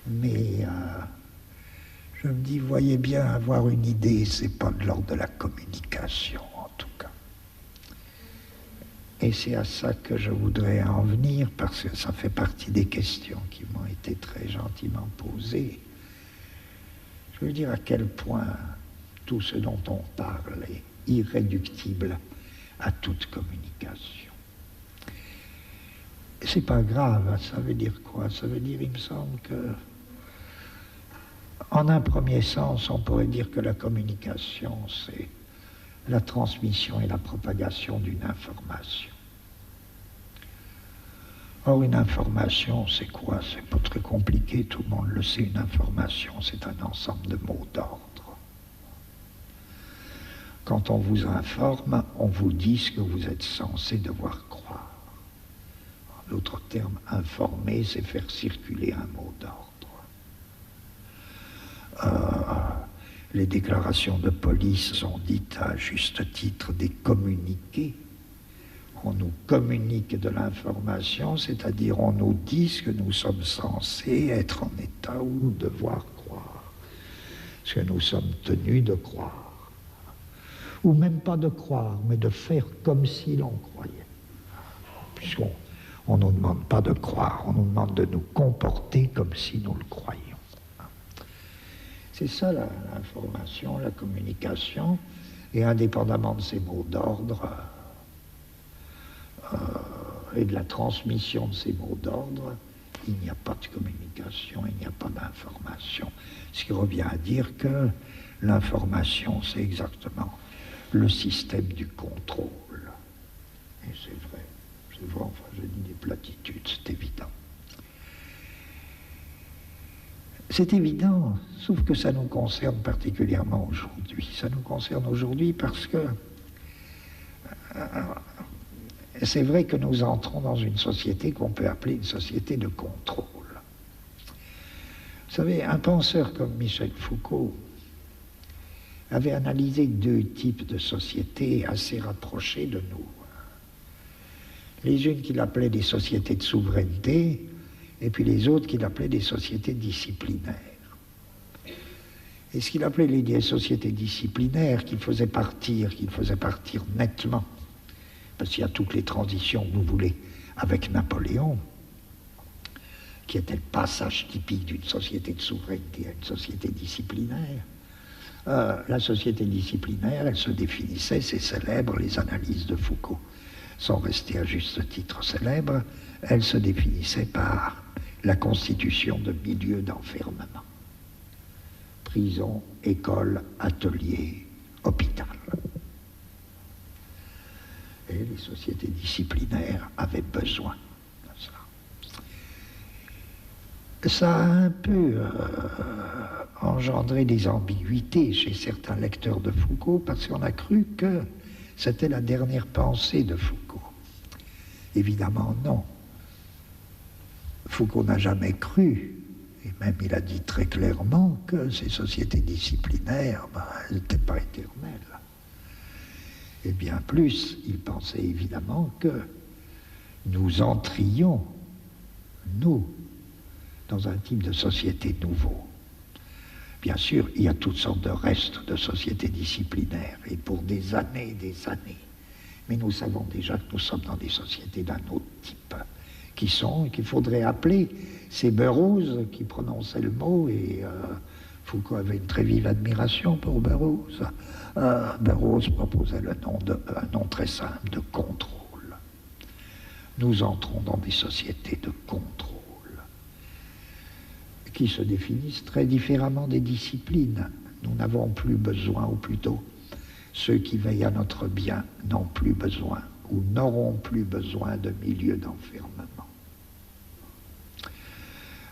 Mais je me dis, voyez bien, avoir une idée, c'est pas de l'ordre de la communication, en tout cas. Et c'est à ça que je voudrais en venir, parce que ça fait partie des questions qui m'ont été très gentiment posées. Je veux dire à quel point tout ce dont on parle est irréductible à toute communication. C'est pas grave, ça veut dire quoi? Ça veut dire, il me semble que, en un premier sens, on pourrait dire que la communication, c'est la transmission et la propagation d'une information. Or, une information, c'est quoi? C'est pas très compliqué, tout le monde le sait. Une information, c'est un ensemble de mots d'ordre. Quand on vous informe, on vous dit ce que vous êtes censé devoir croire. En d'autres termes, informer, c'est faire circuler un mot d'ordre. Les déclarations de police sont dites à juste titre des communiqués. On nous communique de l'information, c'est-à-dire on nous dit ce que nous sommes censés être en état ou devoir croire, ce que nous sommes tenus de croire. Ou même pas de croire, mais de faire comme si l'on croyait. Puisqu'on ne nous demande pas de croire, on nous demande de nous comporter comme si nous le croyions. C'est ça l'information, la communication, et indépendamment de ces mots d'ordre et de la transmission de ces mots d'ordre, il n'y a pas de communication, il n'y a pas d'information. Ce qui revient à dire que l'information, c'est exactement le système du contrôle. Et c'est vrai, enfin je dis des platitudes, c'est évident. C'est évident, sauf que ça nous concerne particulièrement aujourd'hui. Ça nous concerne aujourd'hui parce que c'est vrai que nous entrons dans une société qu'on peut appeler une société de contrôle. Vous savez, un penseur comme Michel Foucault avait analysé deux types de sociétés assez rapprochées de nous. Les unes qu'il appelait des sociétés de souveraineté, et puis les autres qu'il appelait des sociétés disciplinaires. Et ce qu'il appelait les sociétés disciplinaires, qu'il faisait partir nettement, parce qu'il y a toutes les transitions que vous voulez, avec Napoléon, qui était le passage typique d'une société de souveraineté à une société disciplinaire. La société disciplinaire, elle se définissait, c'est célèbre, les analyses de Foucault sont restées à juste titre célèbres, elle se définissait par la constitution de milieux d'enfermement. Prison, école, atelier, hôpital. Et les sociétés disciplinaires avaient besoin de ça. Ça a un peu engendré des ambiguïtés chez certains lecteurs de Foucault parce qu'on a cru que c'était la dernière pensée de Foucault. Évidemment, non. Foucault n'a jamais cru, et même il a dit très clairement que ces sociétés disciplinaires, elles n'étaient pas éternelles. Et bien plus, il pensait évidemment que nous entrions, nous, dans un type de société nouveau. Bien sûr, il y a toutes sortes de restes de sociétés disciplinaires, et pour des années, mais nous savons déjà que nous sommes dans des sociétés d'un autre type, qu'il faudrait appeler ces Burroughs qui prononçaient le mot, et Foucault avait une très vive admiration pour Burroughs. Burroughs proposait un nom très simple de contrôle. Nous entrons dans des sociétés de contrôle qui se définissent très différemment des disciplines. Nous n'avons plus besoin, ou plutôt, ceux qui veillent à notre bien n'ont plus besoin ou n'auront plus besoin de milieux d'enfermement.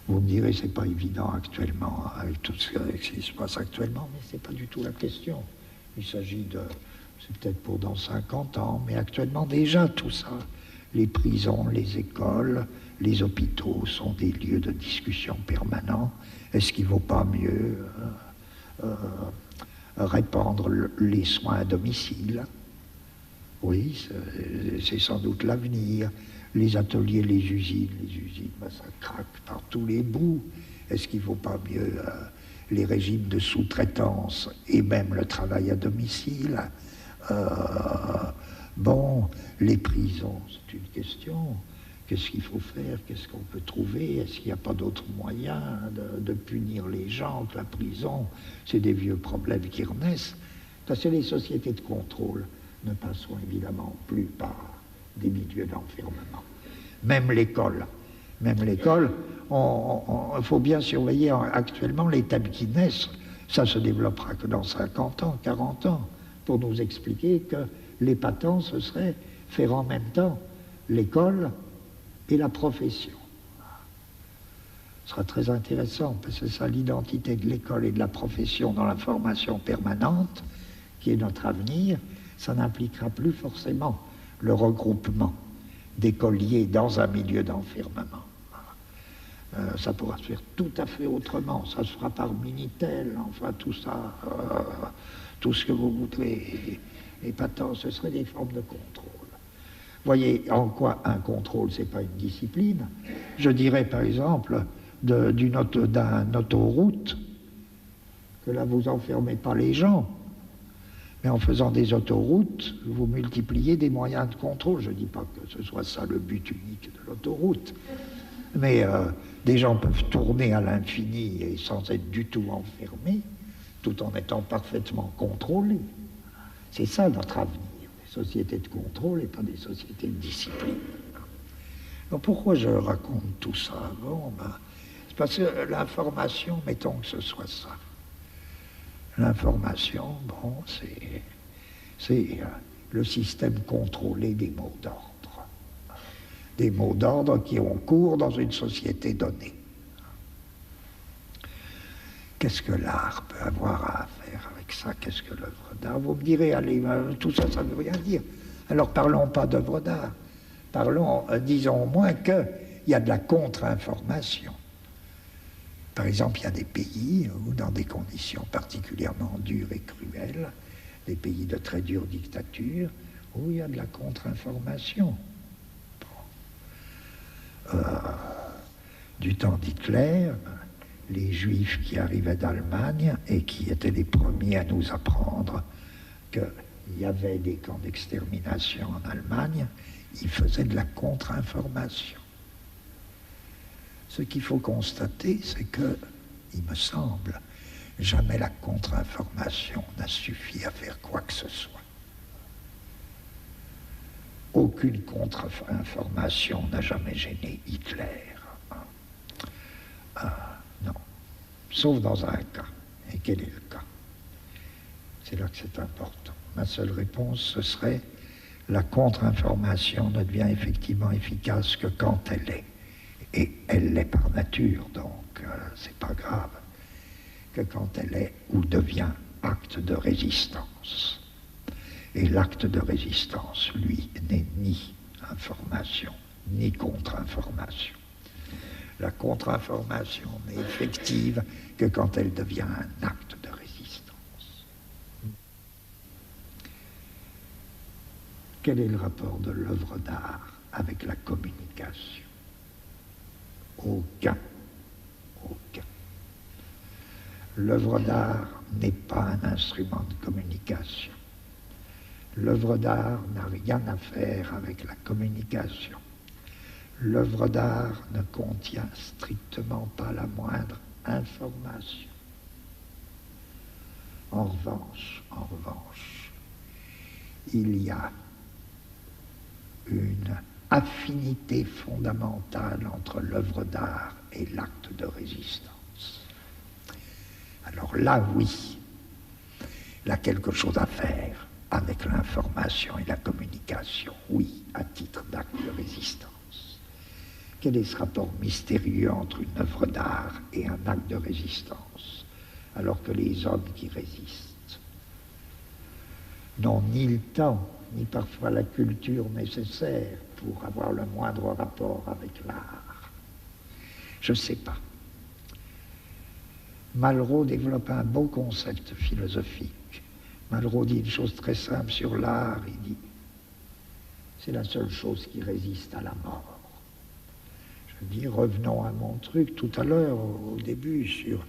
Vous me direz, c'est pas évident actuellement, avec tout ce qui se passe actuellement, mais c'est pas du tout la question. Il s'agit de, c'est peut-être pour dans 50 ans, mais actuellement déjà tout ça, les prisons, les écoles, les hôpitaux sont des lieux de discussion permanents. Est-ce qu'il ne vaut pas mieux répandre les soins à domicile? Oui, c'est sans doute l'avenir. Les ateliers, les usines, ça craque par tous les bouts. Est-ce qu'il ne vaut pas mieux les régimes de sous-traitance et même le travail à domicile? Bon, les prisons, c'est une question. Qu'est-ce qu'il faut faire? Qu'est-ce qu'on peut trouver? Est-ce qu'il n'y a pas d'autres moyens de punir les gens que la prison? C'est des vieux problèmes qui renaissent. Parce que les sociétés de contrôle ne passeront évidemment plus par des milieux d'enfermement. Même l'école. Même l'école, il faut bien surveiller actuellement les thèmes qui naissent. Ça se développera que dans 50 ans, 40 ans, pour nous expliquer que l'épatant, ce serait faire en même temps l'école et la profession. Ce sera très intéressant, parce que c'est ça l'identité de l'école et de la profession dans la formation permanente, qui est notre avenir. Ça n'impliquera plus forcément le regroupement d'écoliers dans un milieu d'enfermement. Ça pourra se faire tout à fait autrement. Ça se fera par Minitel, enfin tout ça, tout ce que vous voudrez. Épatant, ce serait des formes de contrôle. Voyez en quoi un contrôle, c'est pas une discipline. Je dirais par exemple d'une autoroute que là vous enfermez pas les gens, mais en faisant des autoroutes, vous multipliez des moyens de contrôle. Je ne dis pas que ce soit ça le but unique de l'autoroute, mais des gens peuvent tourner à l'infini et sans être du tout enfermés, tout en étant parfaitement contrôlés. C'est ça notre avenir, des sociétés de contrôle et pas des sociétés de discipline. Alors pourquoi je raconte tout ça? Bon, c'est parce que l'information, mettons que ce soit ça. L'information, bon, c'est le système contrôlé des mots d'ordre. Des mots d'ordre qui ont cours dans une société donnée. Qu'est-ce que l'art peut avoir à faire avec ça? Qu'est-ce que l'œuvre d'art? Vous me direz, allez, tout ça, ça ne veut rien dire. Alors parlons pas d'œuvre d'art. Parlons, disons au moins qu'il y a de la contre-information. Par exemple, il y a des pays où, dans des conditions particulièrement dures et cruelles, des pays de très dure dictature, où il y a de la contre-information. Bon. Du temps d'Hitler, les Juifs qui arrivaient d'Allemagne et qui étaient les premiers à nous apprendre qu'il y avait des camps d'extermination en Allemagne, ils faisaient de la contre-information. Ce qu'il faut constater, c'est que, il me semble, jamais la contre-information n'a suffi à faire quoi que ce soit. Aucune contre-information n'a jamais gêné Hitler. Non. Sauf dans un cas. Et quel est le cas? C'est là que c'est important. Ma seule réponse, ce serait la contre-information ne devient effectivement efficace que quand elle est. Et elle l'est par nature, donc c'est pas grave, que quand elle est ou devient acte de résistance. Et l'acte de résistance, lui, n'est ni information, ni contre-information. La contre-information n'est effective que quand elle devient un acte de résistance. Quel est le rapport de l'œuvre d'art avec la communication? Aucun. Aucun. L'œuvre d'art n'est pas un instrument de communication. L'œuvre d'art n'a rien à faire avec la communication. L'œuvre d'art ne contient strictement pas la moindre information. En revanche, il y a une affinité fondamentale entre l'œuvre d'art et l'acte de résistance. Alors là, oui, il y a quelque chose à faire avec l'information et la communication, oui, à titre d'acte de résistance. Quel est ce rapport mystérieux entre une œuvre d'art et un acte de résistance, alors que les hommes qui résistent n'ont ni le temps, ni parfois la culture nécessaire pour avoir le moindre rapport avec l'art? Je ne sais pas. Malraux développe un beau concept philosophique. Malraux dit une chose très simple sur l'art, il dit c'est la seule chose qui résiste à la mort. Je Je dis, revenons à mon truc tout à l'heure, au début, sur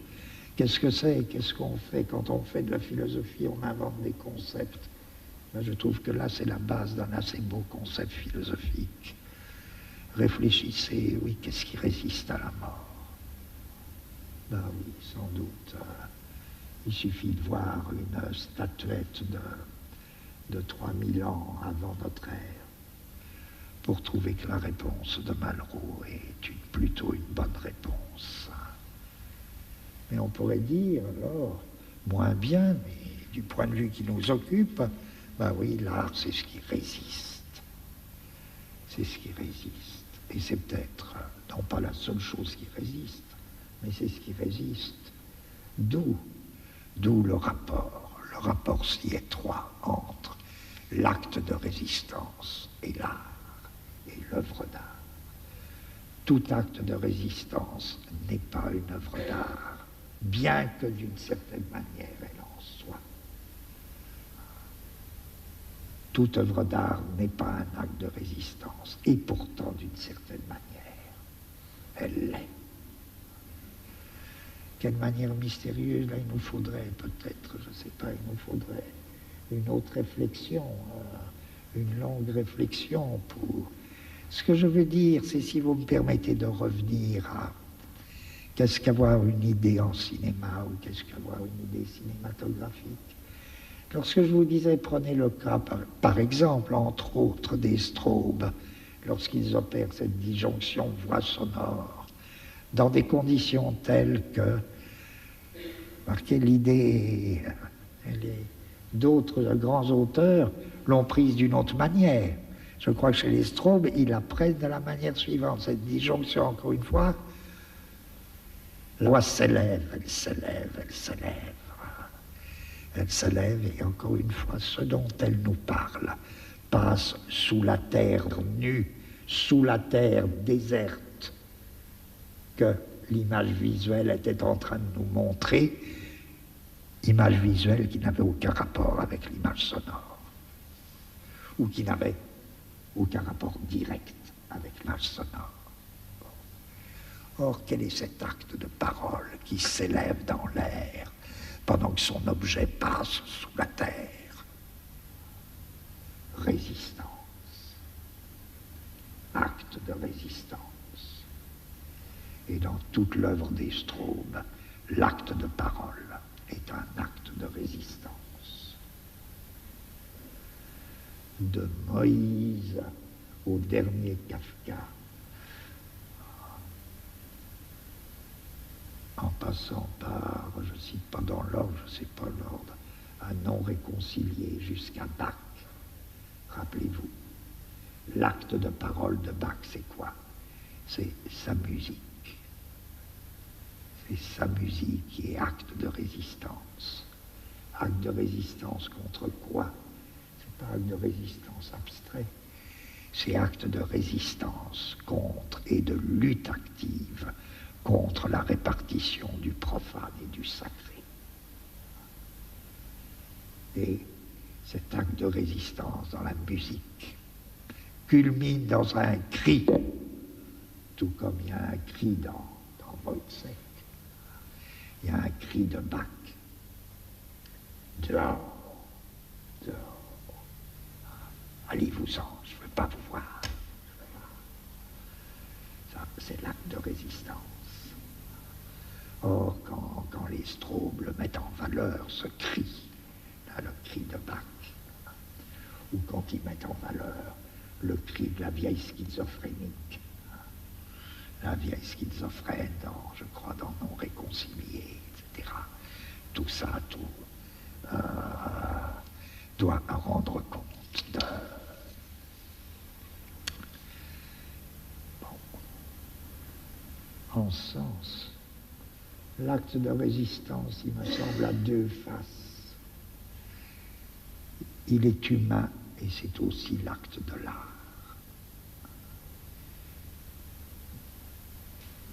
qu'est-ce que c'est, qu'est-ce qu'on fait. Quand on fait de la philosophie, on invente des concepts. Ben, je trouve que là, c'est la base d'un assez beau concept philosophique. Réfléchissez, oui, qu'est-ce qui résiste à la mort? Ben oui, sans doute. Il suffit de voir une statuette de 3000 ans avant notre ère pour trouver que la réponse de Malraux est plutôt une bonne réponse. Mais on pourrait dire, alors, moins bien, mais du point de vue qui nous occupe, ben oui, l'art, c'est ce qui résiste. C'est ce qui résiste. Et c'est peut-être, non pas la seule chose qui résiste, mais c'est ce qui résiste. D'où le rapport si étroit entre l'acte de résistance et l'art, et l'œuvre d'art. Tout acte de résistance n'est pas une œuvre d'art, bien que d'une certaine manière elle en soit. Toute œuvre d'art n'est pas un acte de résistance, et pourtant, d'une certaine manière, elle l'est. Quelle manière mystérieuse, là, il nous faudrait peut-être, je ne sais pas, il nous faudrait une autre réflexion, une longue réflexion pour... Ce que je veux dire, c'est, si vous me permettez de revenir à qu'est-ce qu'avoir une idée en cinéma ou qu'est-ce qu'avoir une idée cinématographique. Lorsque je vous disais, prenez le cas, par exemple, entre autres, des strobes, lorsqu'ils opèrent cette disjonction voix-sonore, dans des conditions telles que, marquez l'idée, d'autres grands auteurs l'ont prise d'une autre manière. Je crois que chez les strobes, ils la prennent de la manière suivante. Cette disjonction, encore une fois, la voix s'élève, elle s'élève, elle s'élève. Elle s'élève et encore une fois, ce dont elle nous parle passe sous la terre nue, sous la terre déserte que l'image visuelle était en train de nous montrer, image visuelle qui n'avait aucun rapport avec l'image sonore, ou qui n'avait aucun rapport direct avec l'image sonore. Or, quel est cet acte de parole qui s'élève dans l'air pendant que son objet passe sous la terre? Résistance. Acte de résistance. Et dans toute l'œuvre des strobes, l'acte de parole est un acte de résistance. De Moïse au dernier Kafka, en passant par, je ne cite pas dans l'ordre, je ne sais pas l'ordre, un non réconcilié jusqu'à Bach. Rappelez-vous, l'acte de parole de Bach, c'est quoi? C'est sa musique. C'est sa musique qui est acte de résistance. Acte de résistance contre quoi? C'est pas acte de résistance abstrait. C'est acte de résistance contre et de lutte active contre la répartition du profane et du sacré. Et cet acte de résistance dans la musique culmine dans un cri, tout comme il y a un cri dans Wojciech. Il y a un cri de Bach. Dehors, dehors. Allez-vous-en, je ne veux pas vous voir. Ça, c'est l'acte de résistance. Or, quand les strobes le mettent en valeur, ce cri, là, le cri de Bach, ou quand ils mettent en valeur le cri de la vieille schizophrénique, la vieille schizophrène, je crois, dans Non réconcilié, etc. Tout ça, doit rendre compte de... Bon. En sens, l'acte de résistance, il me semble, a deux faces. Il est humain et c'est aussi l'acte de l'art.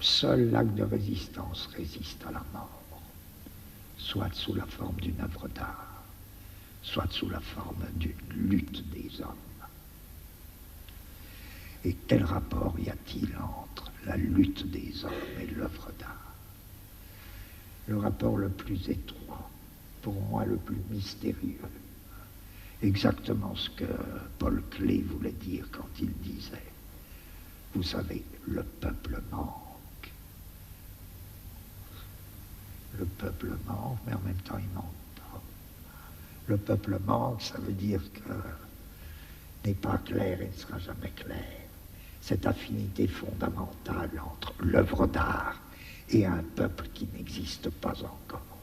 Seul l'acte de résistance résiste à la mort, soit sous la forme d'une œuvre d'art, soit sous la forme d'une lutte des hommes. Et quel rapport y a-t-il entre la lutte des hommes et l'œuvre d'art. Le rapport le plus étroit, pour moi le plus mystérieux, exactement ce que Paul Klee voulait dire quand il disait, vous savez, le peuple manque. Le peuple manque, mais en même temps il manque pas. Le peuple manque, ça veut dire que n'est pas clair et ne sera jamais clair. Cette affinité fondamentale entre l'œuvre d'art et un peuple qui n'existe pas encore.